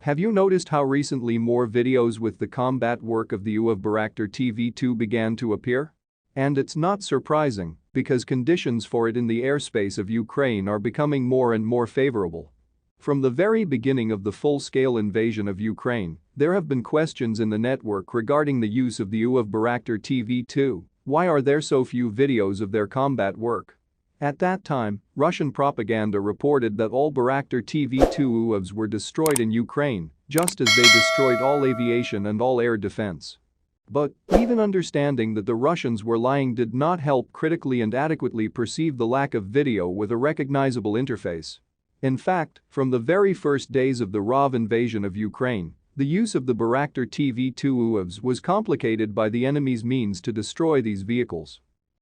Have you noticed how recently more videos with the combat work of the UAV Bayraktar TV-2 began to appear? And it's not surprising, because conditions for it in the airspace of Ukraine are becoming more and more favorable. From the very beginning of the full-scale invasion of Ukraine, there have been questions in the network regarding the use of the UAV Bayraktar TV-2. Why are there so few videos of their combat work? At that time, Russian propaganda reported that all Bayraktar TV-2 UAVs were destroyed in Ukraine, just as they destroyed all aviation and all air defense. But even understanding that the Russians were lying did not help critically and adequately perceive the lack of video with a recognizable interface. In fact, from the very first days of the RAV invasion of Ukraine, the use of the Bayraktar TV-2 UAVs was complicated by the enemy's means to destroy these vehicles.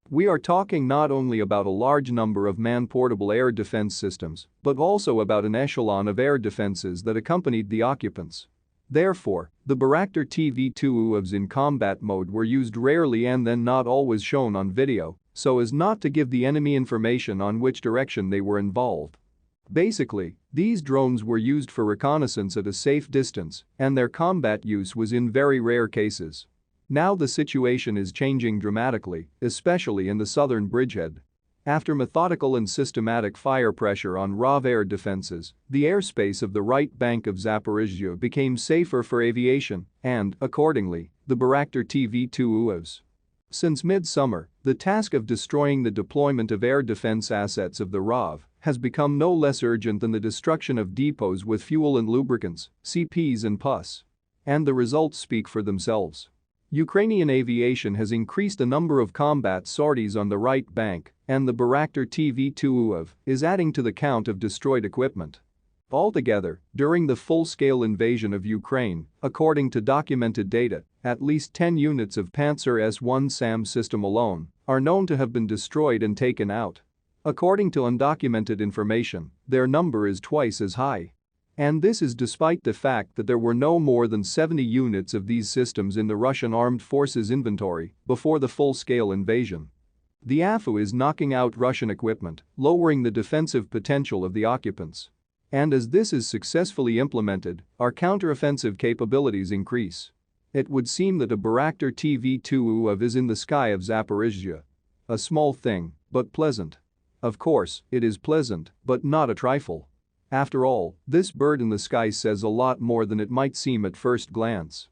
We are talking not only about a large number of man-portable air defense systems, but also about an echelon of air defenses that accompanied the occupants. Therefore, the Bayraktar TV-2 UAVs in combat mode were used rarely and then not always shown on video, so as not to give the enemy information on which direction they were involved. Basically, these drones were used for reconnaissance at a safe distance, and their combat use was in very rare cases. Now the situation is changing dramatically, especially in the southern bridgehead. After methodical and systematic fire pressure on RAV air defenses, the airspace of the right bank of Zaporozhye became safer for aviation and, accordingly, the Bayraktar TV-2 UAVs. Since mid-summer, the task of destroying the deployment of air defense assets of the RAV has become no less urgent than the destruction of depots with fuel and lubricants, CPs and pus. And the results speak for themselves. Ukrainian aviation has increased the number of combat sorties on the right bank, and the Bayraktar TV-2 UAV is adding to the count of destroyed equipment. Altogether, during the full-scale invasion of Ukraine, according to documented data, at least 10 units of Panzer S-1 SAM system alone are known to have been destroyed and taken out. According to undocumented information, their number is twice as high. And this is despite the fact that there were no more than 70 units of these systems in the Russian armed forces inventory before the full-scale invasion. The AFU is knocking out Russian equipment, lowering the defensive potential of the occupants. And as this is successfully implemented, our counteroffensive capabilities increase. It would seem that a Bayraktar TV-2 UAV is in the sky of Zaporozhye. A small thing, but pleasant. Of course, it is pleasant, but not a trifle. After all, this bird in the sky says a lot more than it might seem at first glance.